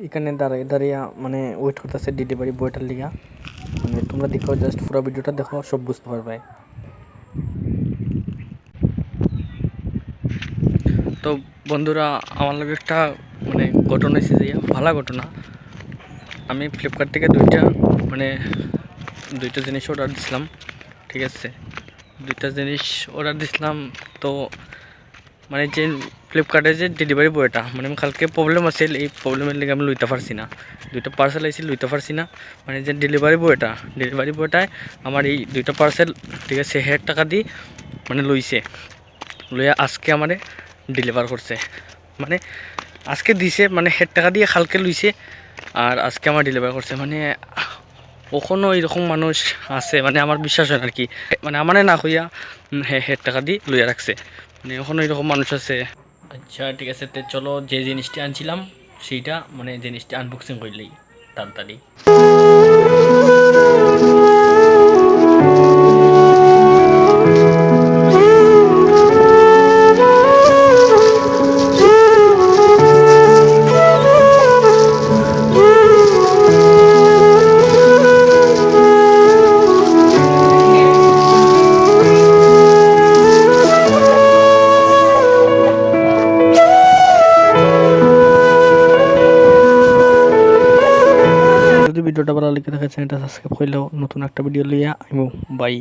এখানে দাঁড়াই দাঁড়িয়ে মানে ওয়েট করতেছে ডেলিভারি বয়টার লিগা। মানে তোমরা দেখো, জাস্ট পুরো ভিডিওটা দেখো, সব বুঝতে পারবে। তো বন্ধুরা, আমার লগে একটা মানে ঘটনা হয়েছে, যে ভালো ঘটনা। আমি ফ্লিপকার্ট থেকে দুইটা জিনিস অর্ডার দিছিলাম, ঠিক আছে। দুইটা জিনিস অর্ডার দিছিলাম। তো মানে যে ফ্লিপকার্টের যে ডেলিভারি বয়টা, মানে আমি কালকে প্রবলেম আছিল, এই প্রবলেমের লেগে আমি লইতে পারছি না। দুইটা পার্সেল আইছিল, লইতে পারছি না। মানে যে ডেলিভারি বয়টায় আমার এই দুইটা পার্সেল, ঠিক আছে, 1000 টাকা দিয়ে মানে লইছে, লইয়া আজকে আমারে ডেলিভার করছে। মানে আজকে দিছে, মানে 1000 টাকা দিয়ে কালকে লইছে, আর আজকে আমার ডেলিভার করছে। মানে কখনো এরকম মানুষ আছে, মানে আমার বিশ্বাস হয় আর কি। মানে আমারে না কইয়া 1000 টাকা দিয়ে লইয়া রাখছে, মানে কখনো এরকম মানুষ আছে। আচ্ছা ঠিক আছে, তো চলো যে জিনিসটি আনছিলাম সেইটা মানে জিনিসটি আনবক্সিং করলেই তাড়াতাড়ি। যদি ভিডিওটা ভালো লেগে থাকে চ্যানেলটা সাবস্ক্রাইব করলেও নতুন একটা ভিডিও লিয়া আইমু। বাই।